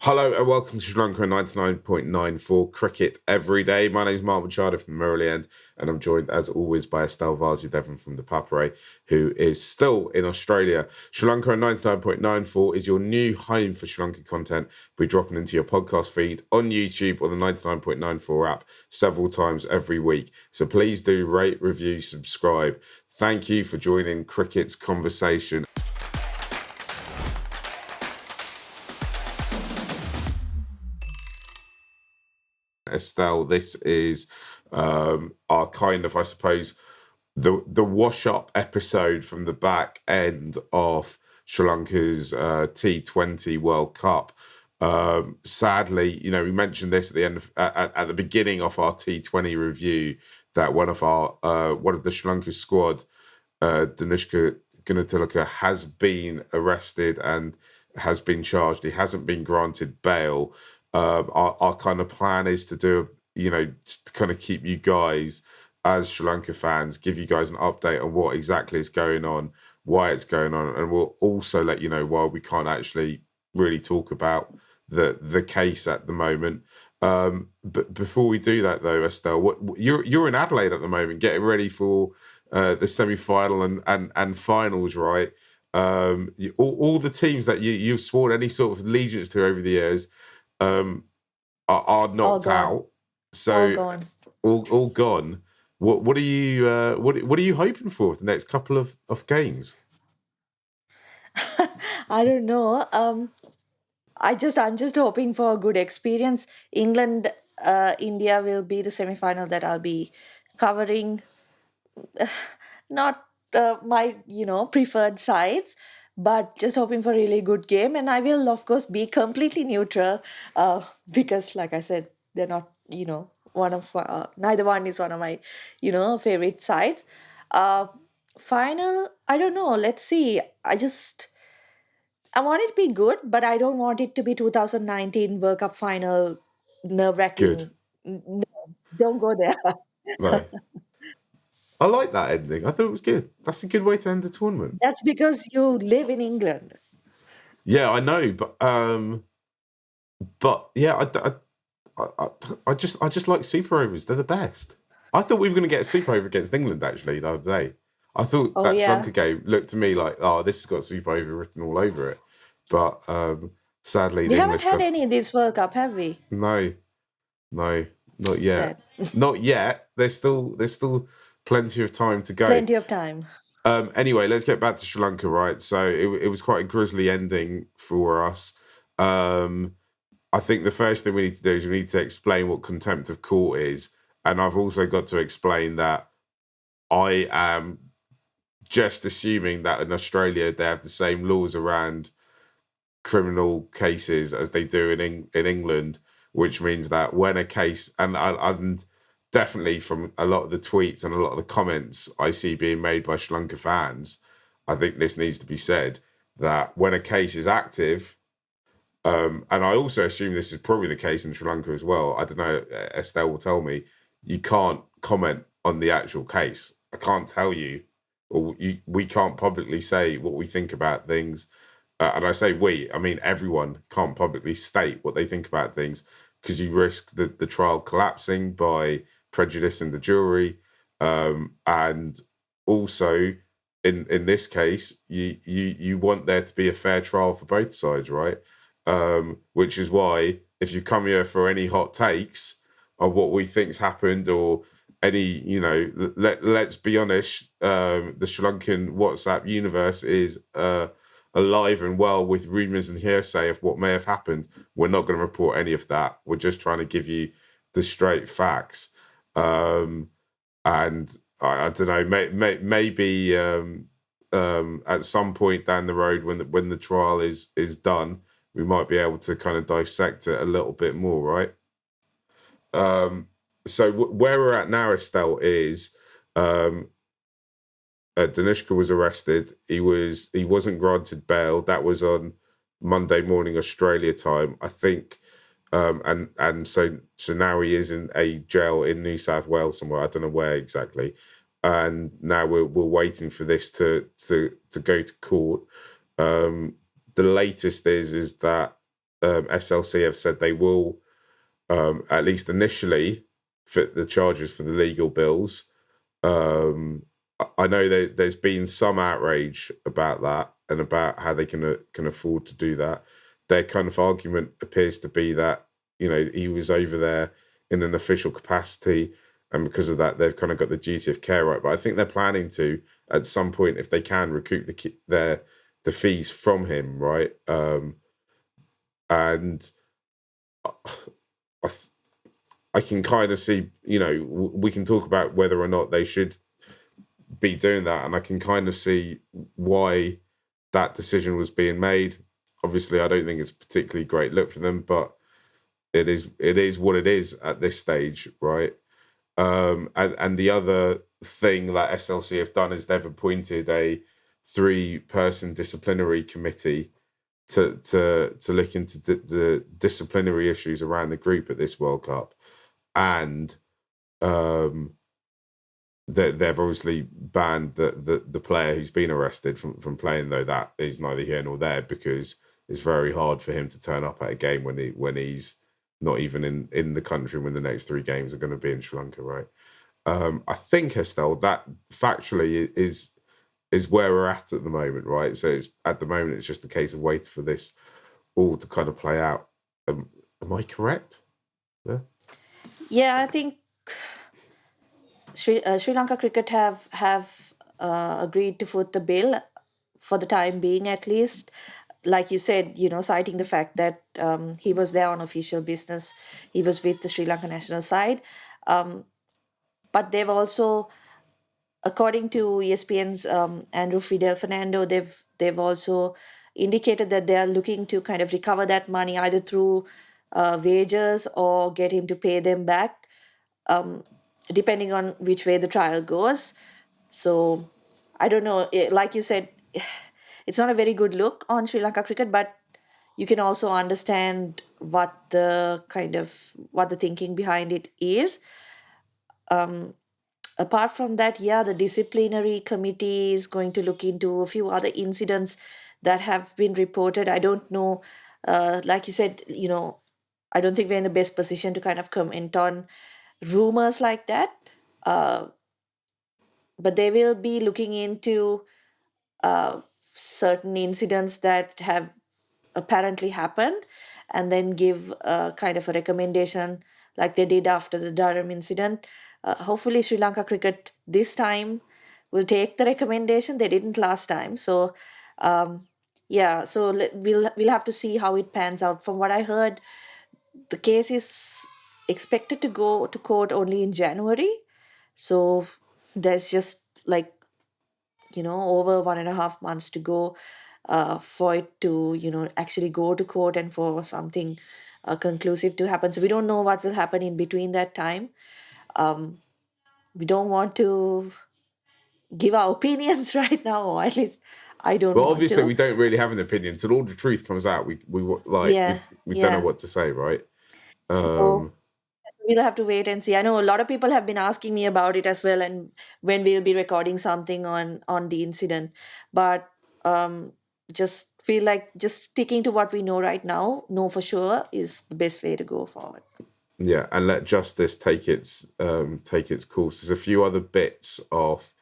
Hello and welcome to Sri Lanka 99.94 Cricket Every Day. My name is Mark Machado from Maryland, and I'm joined as always by Estelle Devon from the Papare, who is still in Australia. Sri Lanka 99.94 is your new home for Sri Lanka content. We're dropping into your podcast feed on YouTube or the 99.94 app several times every week. So please do rate, review, subscribe. Thank you for joining Cricket's conversation. Estelle, this is our kind of, I suppose, the wash-up episode from the back end of Sri Lanka's T20 World Cup. Sadly, we mentioned this at the end of, at the beginning of our T20 review that one of the Sri Lanka squad, Danushka Gunatilaka, has been arrested and has been charged. He hasn't been granted bail. Our kind of plan is to do, just to kind of keep you guys as Sri Lanka fans, give you guys an update on what exactly is going on, why it's going on, and we'll also let you know why we can't actually really talk about the case at the moment. But before we do that, though, Estelle, you're in Adelaide at the moment, getting ready for the semi-final and finals, right? All the teams that you've sworn any sort of allegiance to over the years are knocked out. So all gone. All gone. What are you what are you hoping for the next couple of games? I don't know. I'm just hoping for a good experience. England, India will be the semi-final that I'll be covering. Not my preferred sides, but just hoping for a really good game. And I will of course be completely neutral, because like I said, they're not one of neither one is one of my favorite sides. Uh, Final, I don't know. Let's see. I want it to be good, but I don't want it to be 2019 World Cup final nerve Good. wracking. No, don't go there. No. I like that ending. I thought it was good. That's a good way to end the tournament. That's because you live in England. Yeah, I know, but yeah, I just like super overs. They're the best. I thought we were going to get a super over against England actually the other day. I thought Oh that Sri yeah, Lanka game looked to me like, oh, this has got super over written all over it. But sadly, we the haven't English had got any this World Cup, have we? no, no, not yet, Sad. not yet. There's still plenty of time to go. Plenty of time. Anyway, let's get back to Sri Lanka, right? So it was quite a grisly ending for us. I think the first thing we need to do is we need to explain what contempt of court is. And I've also got to explain that I am just assuming that in Australia they have the same laws around criminal cases as they do in England, which means that when a case, and definitely from a lot of the tweets and a lot of the comments I see being made by Sri Lanka fans, I think this needs to be said that when a case is active, and I also assume this is probably the case in Sri Lanka as well. I don't know, Estelle will tell me, you can't comment on the actual case. I can't tell you, we can't publicly say what we think about things. And I say we, I mean everyone can't publicly state what they think about things because you risk the trial collapsing by prejudicing the jury. And also, in this case, you want there to be a fair trial for both sides, right? Which is why if you come here for any hot takes of what we think's happened or any, let's be honest, the Sri Lankan WhatsApp universe is alive and well with rumors and hearsay of what may have happened. We're not going to report any of that. We're just trying to give you the straight facts. And I don't know, maybe at some point down the road when the trial is done, we might be able to kind of dissect it a little bit more, right? So where we're at now, Estelle, is Danushka was arrested. He wasn't granted bail. That was on Monday morning Australia time, I think. And so now he is in a jail in New South Wales somewhere. I don't know where exactly. And now we're waiting for this to go to court. The latest is that SLC have said they will, at least initially, fit the charges for the legal bills. I know there's been some outrage about that and about how they can afford to do that. Their kind of argument appears to be that he was over there in an official capacity, and because of that, they've kind of got the duty of care right. But I think they're planning to, at some point, if they can, recoup the fees from him, right? And I, I can kind of see, we can talk about whether or not they should be doing that, and I can kind of see why that decision was being made. Obviously, I don't think it's a particularly great look for them, but it is what it is at this stage, right? And the other thing that SLC have done is they've appointed a 3-person disciplinary committee to look into the disciplinary issues around the group at this World Cup, and they've obviously banned the player who's been arrested from playing, though that is neither here nor there, because it's very hard for him to turn up at a game when he's not even in the country when the next 3 games are going to be in Sri Lanka, right? I think, Estelle, that factually is where we're at the moment, right? So at the moment, it's just a case of waiting for this all to kind of play out. Am I correct? Yeah. Yeah, I think Sri Lanka Cricket have agreed to foot the bill for the time being, at least. Like you said, citing the fact that he was there on official business, he was with the Sri Lanka national side, but they've also, according to ESPN's Andrew Fidel Fernando, they've also indicated that they are looking to kind of recover that money either through wages or get him to pay them back, depending on which way the trial goes. So I don't know. Like you said, it's not a very good look on Sri Lanka cricket, but you can also understand what the thinking behind it is. Apart from that, yeah, the disciplinary committee is going to look into a few other incidents that have been reported. I don't know. Like you said, I don't think we're in the best position to kind of comment on rumors like that. But they will be looking into certain incidents that have apparently happened, and then give kind of a recommendation like they did after the Durham incident. Hopefully, Sri Lanka cricket this time will take the recommendation. They didn't last time, so yeah. So we'll have to see how it pans out. From what I heard, the case is expected to go to court only in January. So there's just like over 1.5 months to go for it to actually go to court and for something conclusive to happen. So we don't know what will happen in between that time. We don't want to give our opinions right now, or at least I don't Well, want obviously, to. we don't really have an opinion till all the truth comes out. Yeah, We don't know yeah. what to say, right? So we'll have to wait and see. I know a lot of people have been asking me about it as well, and when we'll be recording something on the incident. But just feel like just sticking to what we know right now, know for sure, is the best way to go forward. Yeah, and let justice take its course. There's a few other bits of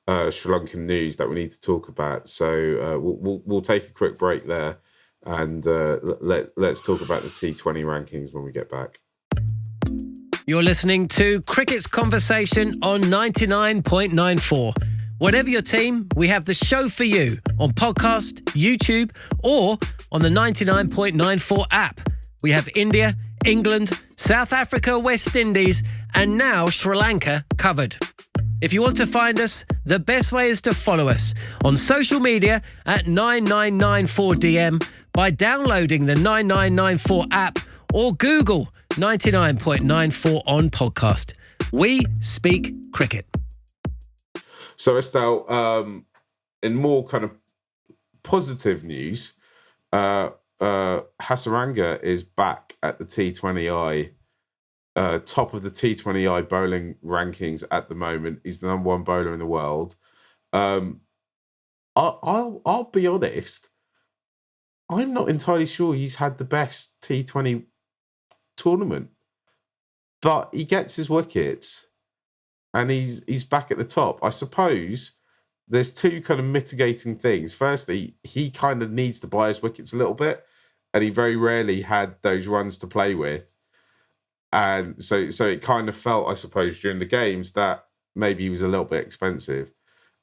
Sri Lankan news that we need to talk about. So we'll take a quick break there, and let's talk about the T20 rankings when we get back. You're listening to Cricket's Conversation on 99.94. Whatever your team, we have the show for you on podcast, YouTube, or on the 99.94 app. We have India, England, South Africa, West Indies, and now Sri Lanka covered. If you want to find us, the best way is to follow us on social media at 9994DM by downloading the 9994 app or Google 99.94 on podcast. We speak cricket. So, Estelle, in more kind of positive news, Hasaranga is back at the T20I, top of the T20I bowling rankings at the moment. He's the number 1 bowler in the world. I'll be honest. I'm not entirely sure he's had the best T20 tournament, but he gets his wickets and he's back at the top. I suppose there's two kind of mitigating things. Firstly, he kind of needs to buy his wickets a little bit, and he very rarely had those runs to play with. And so it kind of felt, I suppose, during the games that maybe he was a little bit expensive.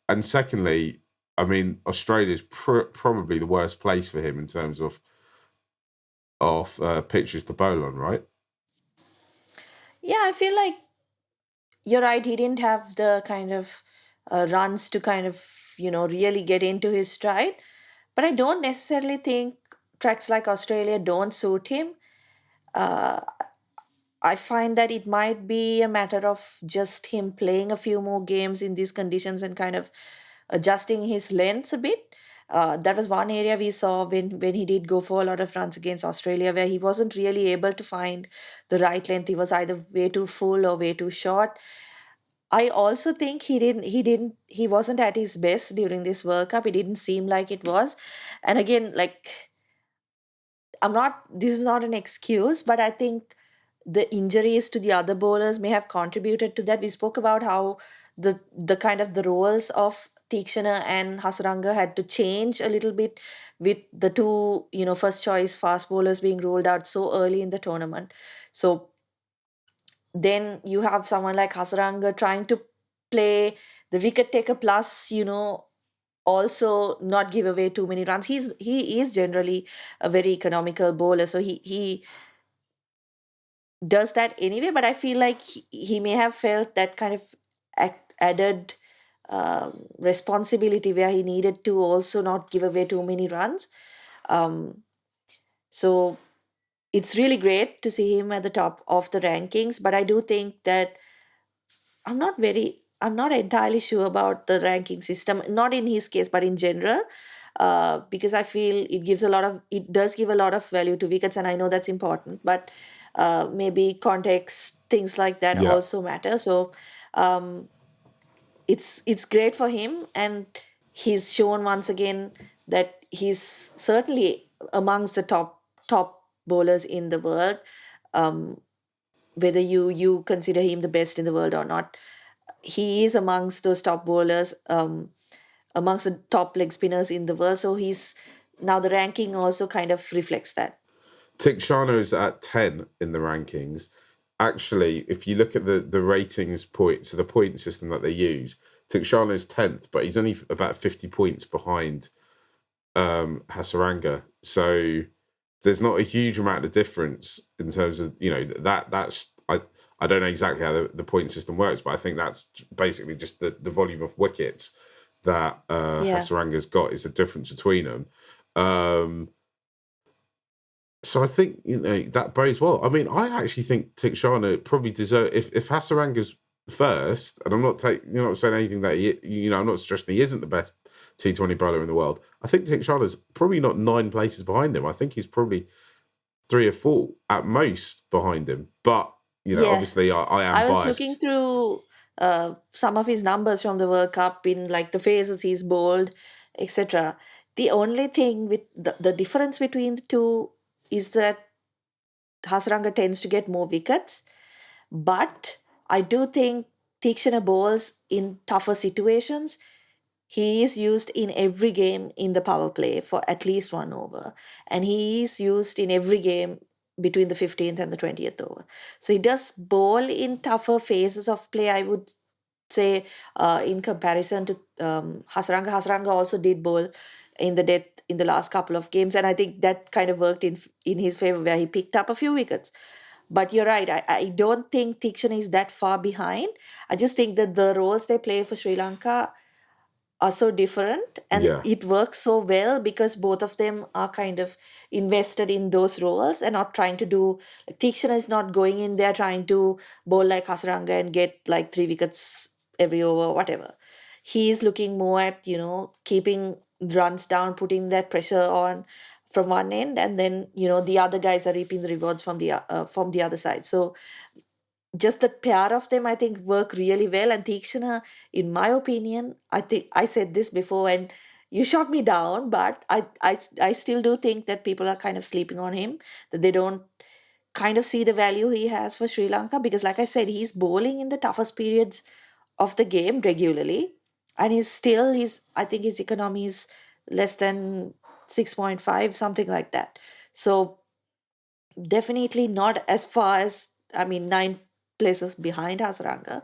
And secondly, I mean, Australia's probably the worst place for him in terms of pitches to bowl on, right? Yeah, I feel like you're right. He didn't have the kind of runs to kind of, really get into his stride. But I don't necessarily think tracks like Australia don't suit him. Uh, I find that it might be a matter of just him playing a few more games in these conditions and kind of adjusting his lengths a bit. That was one area we saw when he did go for a lot of runs against Australia, where he wasn't really able to find the right length. He was either way too full or way too short. I also think he wasn't at his best during this World Cup. It didn't seem like it was. And again, like, this is not an excuse, but I think the injuries to the other bowlers may have contributed to that. We spoke about how the kind of the roles of Tikshana and Hasaranga had to change a little bit with the two, first choice fast bowlers being rolled out so early in the tournament. So then you have someone like Hasaranga trying to play the wicket taker plus, also not give away too many runs. He is generally a very economical bowler, so he does that anyway. But I feel like he may have felt that kind of added responsibility where he needed to also not give away too many runs. Um, so it's really great to see him at the top of the rankings, but I do think that I'm not entirely sure about the ranking system, not in his case, but in general, because I feel it does give a lot of value to wickets, and I know that's important, but maybe context, things like that Yeah. also matter. So um, it's great for him, and he's shown once again that he's certainly amongst the top bowlers in the world. Um, Whether you consider him the best in the world or not, he is amongst those top bowlers, amongst the top leg spinners in the world. So he's now the ranking also kind of reflects that. Tikshana is at 10 in the rankings. Actually, if you look at the ratings point, so the point system that they use, Tikshana is 10th, but he's only about 50 points behind Hasaranga. So there's not a huge amount of difference in terms of, that's I don't know exactly how the point system works, but I think that's basically just the volume of wickets that Yeah. Hasaranga's got is the difference between them. So I think that bodes well. I mean, I actually think Tikshana probably deserve if Hasaranga's first, and I'm not saying anything that I'm not suggesting he isn't the best T20 bowler in the world. I think Tikshana's probably not 9 places behind him. I think he's probably 3 or 4 at most behind him. But Yeah. obviously, I am I was looking biased. through some of his numbers from the World Cup in like the phases he's bowled, etc. The only thing with the difference between the two is that Hasaranga tends to get more wickets. But I do think Tikshana bowls in tougher situations. He is used in every game in the power play for at least 1 over, and he is used in every game between the 15th and the 20th over. So he does bowl in tougher phases of play, I would say, in comparison to Hasaranga. Hasaranga also did bowl in the death in the last couple of games, and I think that kind of worked in his favor, where he picked up a few wickets. But you're right. I don't think Tikshana is that far behind. I just think that the roles they play for Sri Lanka are so different, and Yeah. it works so well because both of them are kind of invested in those roles and not trying to do, like, Tikshana is not going in there trying to bowl like Hasaranga and get like 3 wickets every over, whatever. He is looking more at, keeping runs down, putting that pressure on from one end, and then, the other guys are reaping the rewards from the other side. So just the pair of them, I think, work really well. And Tikshana, in my opinion, I think I said this before, and you shot me down, but I still do think that people are kind of sleeping on him, that they don't kind of see the value he has for Sri Lanka, because like I said, he's bowling in the toughest periods of the game regularly, and he's I think his economy is less than 6.5, something like that. So definitely not as far as, I mean, 9 places behind Hasaranga,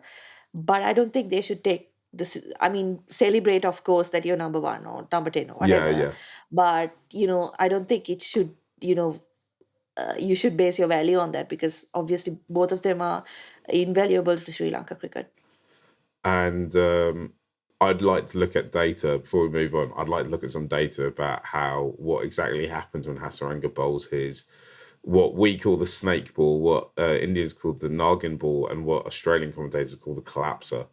but I don't think they should take this. I mean, celebrate, of course, that you're number one or number 10 or Yeah, whatever, yeah. but I don't think it should, you should base your value on that, because obviously both of them are invaluable to Sri Lanka cricket. And I'd like to look at data before we move on. I'd like to look at some data about what exactly happens when Hasaranga bowls his, what we call the snake ball, what Indians call the Nagin ball, and what Australian commentators call the collapser.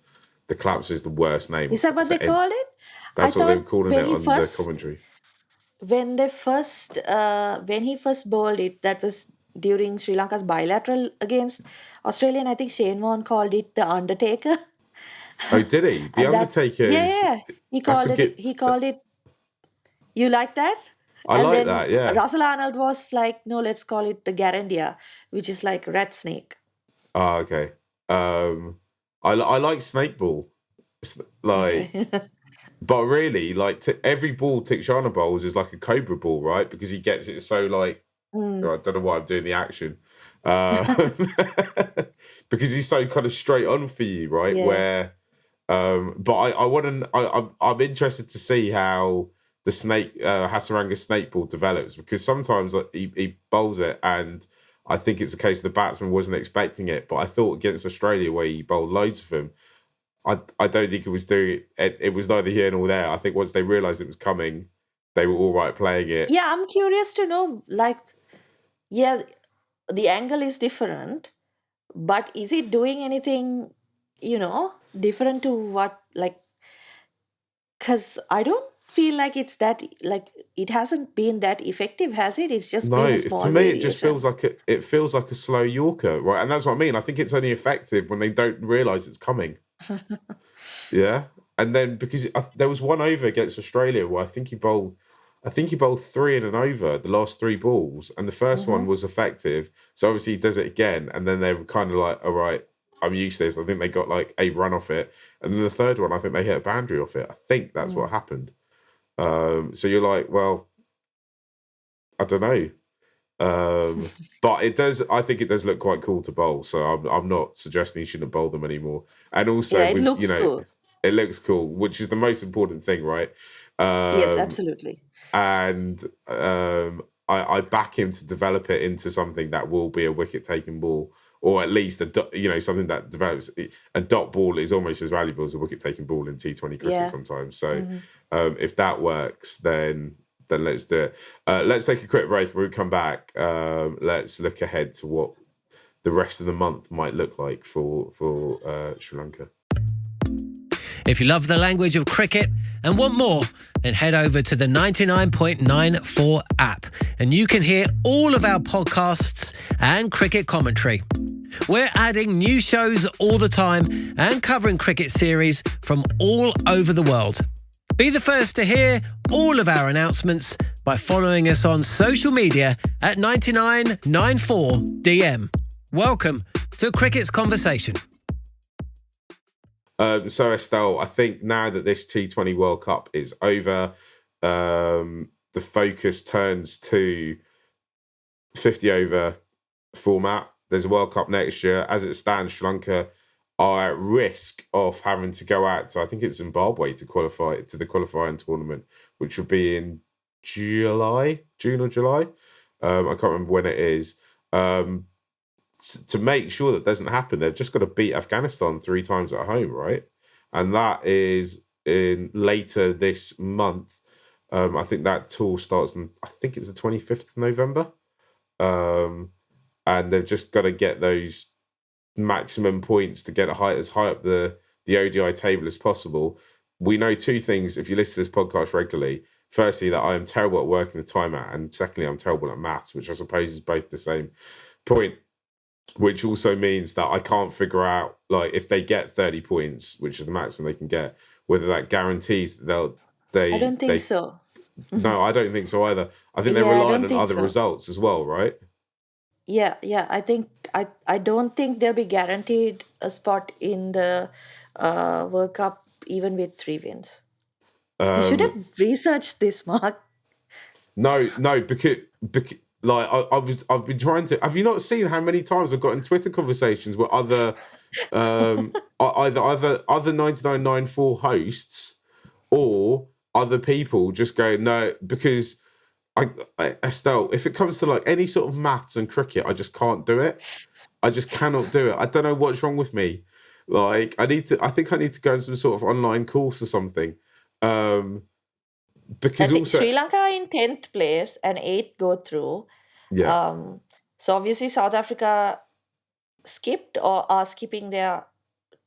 The collapser is the worst name. Is that what they call it? I That's what they were thought calling it on the commentary. When he first bowled it, that was during Sri Lanka's bilateral against Australia, and I think Shane Warne called it the Undertaker. Oh, did he? The And that's Undertaker is. yeah, he That's called a it. good. He called it. You like that? I And like then that. Yeah. Russell Arnold was like, no, let's call it the Garandia, which is like rat snake. Oh, okay. I like snake ball. It's like, but really, like every ball Tikshana bowls is like a cobra ball, right? Because he gets it so like. I don't know why I'm doing the action. Because he's so kind of straight on for you, right? Yeah. Where, but I'm interested to see how the Hasaranga snake ball develops, because sometimes like, he bowls it and I think it's a case the batsman wasn't expecting it. But I thought against Australia, where he bowled loads of them, I don't think it was doing it. It was neither here nor there. I think once they realised it was coming, they were all right playing it. Yeah, I'm curious to know, like, yeah, the angle is different, but is it doing anything, different to what, like, because I don't feel like it's that, like, it hasn't been that effective, has it? It's just been No, a small to me it just variation. feels like a slow Yorker, right? And that's what I mean. I think it's only effective when they don't realise it's coming. Yeah, and then because there was one over against Australia where I think he bowled 3 in an over, the last 3 balls, and the first one was effective. So obviously he does it again, and then they were kind of like, all right, I'm used to this. I think they got like a run off it, and then the third one, I think they hit a boundary off it. I think that's what happened. So you're like, well, I don't know. But it does. I think it does look quite cool to bowl. So I'm not suggesting you shouldn't bowl them anymore. And also, Yeah, it with looks cool. it looks cool, which is the most important thing, right? Yes, absolutely. And I back him to develop it into something that will be a wicket-taking ball, or at least something that develops. A dot ball is almost as valuable as a wicket-taking ball in T20 cricket Yeah. sometimes. So if that works, then let's do it. Let's take a quick break. When we come back, let's look ahead to what the rest of the month might look like for Sri Lanka. If you love the language of cricket and want more, then head over to the 99.94 app and you can hear all of our podcasts and cricket commentary. We're adding new shows all the time and covering cricket series from all over the world. Be the first to hear all of our announcements by following us on social media at 9994DM. Welcome to Cricket's Conversation. So Estelle, I think now that this T20 World Cup is over, the focus turns to 50 over format. There's a World Cup next year. As it stands, Sri Lanka are at risk of having to go out to, I think it's Zimbabwe, to qualify to the qualifying tournament, which will be in June or July. I can't remember when it is. To make sure that doesn't happen, they've just got to beat Afghanistan 3 times at home, right? And that is in later this month. I think that tour starts on, I think it's the 25th of November. And they've just got to get those maximum points to get as high up the ODI table as possible. We know 2 things if you listen to this podcast regularly. Firstly, that I am terrible at working the time out, and secondly, I'm terrible at maths, which I suppose is both the same point. Which also means that I can't figure out, like, if they get 30 points, which is the maximum they can get, whether that guarantees that I don't think so. No, I don't think so either. I think they're Yeah, I reliant don't on think other so. results as well, right? Yeah. I don't think they'll be guaranteed a spot in the World Cup even with 3 wins. You should Um, have researched this, Mark. no, because like I've been trying to. Have you not seen how many times I've got in Twitter conversations with other either other 99.94 hosts or other people just go no because Estelle, if it comes to like any sort of maths and cricket, I just can't do it. I just cannot do it. I don't know what's wrong with me. Like I think I need to go in some sort of online course or something. Um, I because think also Sri Lanka are in 10th place and 8th go through. yeah, So obviously South Africa skipped or are skipping their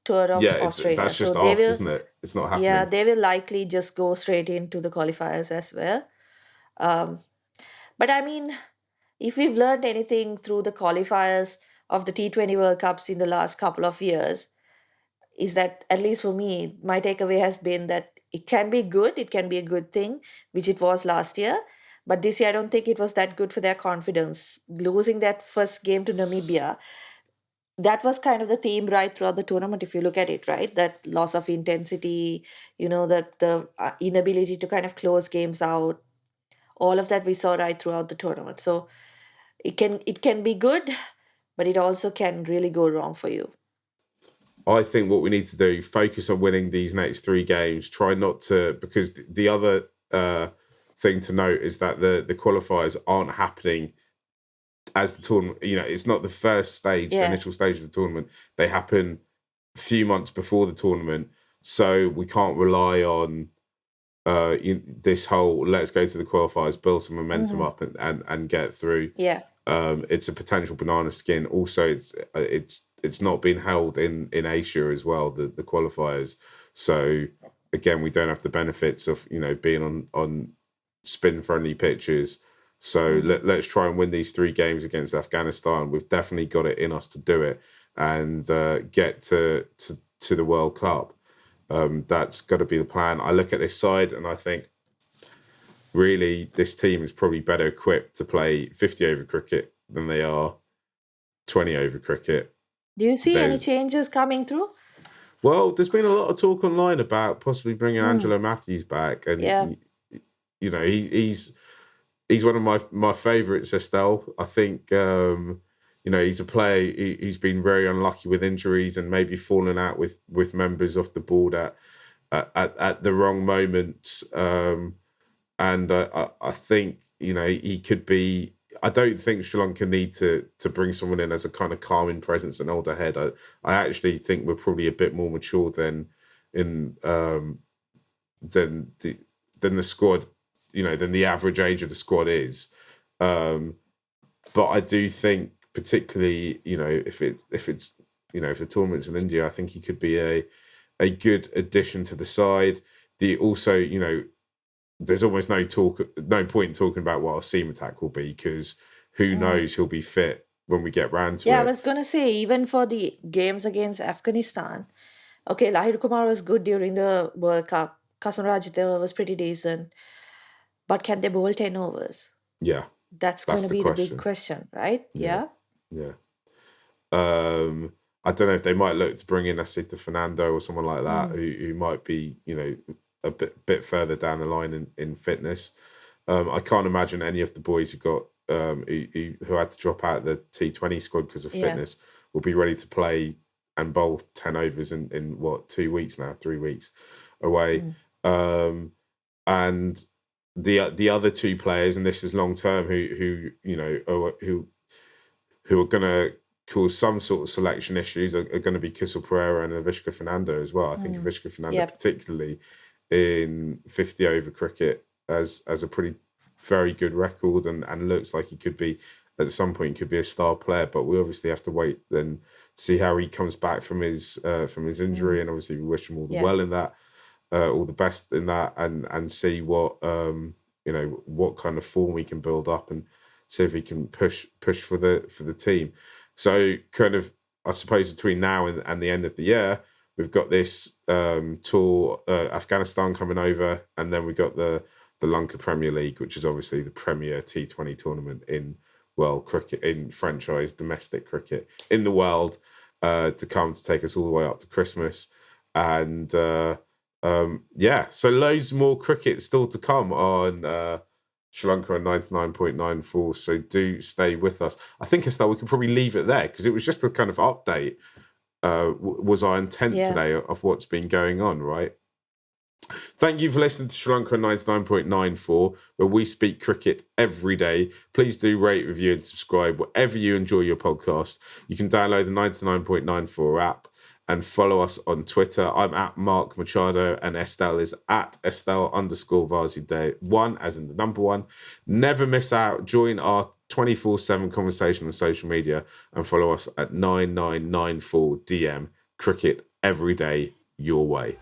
tour yeah, of Australia. that's So just they off, will, isn't it? It's not yeah, happening. they will likely just go straight into the qualifiers as well. Um, but I mean, if we've learned anything through the qualifiers of the T20 World Cups in the last couple of years, is that at least for me, my takeaway has been that it can be good, it can be a good thing, which it was last year. But this year, I don't think it was that good for their confidence. Losing that first game to Namibia, that was kind of the theme right throughout the tournament, if you look at it, right? That loss of intensity, that the inability to kind of close games out, all of that we saw right throughout the tournament. So it can be good, but it also can really go wrong for you. I think what we need to do focus on winning these next 3 games. Try not to because the other thing to note is that the qualifiers aren't happening as the tournament. It's not the first stage, the Yeah. initial stage of the tournament. They happen a few months before the tournament, so we can't rely on this whole let's go to the qualifiers, build some momentum up, and get through. Yeah. It's a potential banana skin. Also, it's not been held in Asia as well, the qualifiers. So again, we don't have the benefits of being on spin friendly pitches. So let's try and win these 3 games against Afghanistan. We've definitely got it in us to do it and get to the World Cup. That's got to be the plan. I look at this side and I think really this team is probably better equipped to play 50 over cricket than they are 20 over cricket. Do you see any There's changes coming through? there's been a lot of talk online about possibly bringing Hmm. Angelo Matthews back, Yeah. and he's one of my favourites, Estelle. I think he's a player who's been very unlucky with injuries and maybe fallen out with members off the board at the wrong moments. And I think he could be. I don't think Sri Lanka need to bring someone in as a kind of calming presence and older head. I actually think we're probably a bit more mature in than the squad, than the average age of the squad is. But I do think, particularly, if the tournament's in India, I think he could be a good addition to the side. There's almost no point in talking about what our seam attack will be because who knows he'll be fit when we get round to Yeah, I it. was gonna say, even for the games against Afghanistan, okay, Lahir Kumar was good during the World Cup. Kasan Rajitha was pretty decent. But can they bowl 10 overs? Yeah, That's going that's to the be the big question. question, right? Yeah, Yeah. yeah. I don't know if they might look to bring in Asita Fernando or someone like that who might be, a bit further down the line in fitness. I can't imagine any of the boys who got who had to drop out the T20 squad because of Yeah. fitness will be ready to play and bowl 10 overs in what 2 weeks now, 3 weeks away. And the other 2 players, and this is long term, who are going to cause some sort of selection issues are going to be Kissel Pereira and Avishka Fernando as well. I think Avishka Fernando, Yep. particularly in 50 over cricket, as a pretty very good record and looks like he could be at some point could be a star player. But we obviously have to wait then to see how he comes back from his injury, and obviously we wish him all the Yeah. well in that, all the best in that, and see what what kind of form we can build up and see if we can push for the team. So kind of, I suppose between now and the end of the year, we've got this tour, Afghanistan coming over, and then we got the Lanka Premier League, which is obviously the premier T20 tournament in world cricket, in franchise domestic cricket in the world, to come to take us all the way up to Christmas. And so loads more cricket still to come on Sri Lanka on 99.94. So do stay with us. I think, Estelle, we could probably leave it there because it was just a kind of update. Was our intent today of what's been going on, right? Thank you for listening to Sri Lanka 99.94, where we speak cricket every day. Please do rate, review, and subscribe wherever you enjoy your podcast. You can download the 99.94 app and follow us on Twitter. I'm at Mark Machado, and Estelle is at Estelle_Vasudev1, as in the number one. Never miss out. Join our 24/7 conversation on social media and follow us at 9994DM. Cricket every day, your way.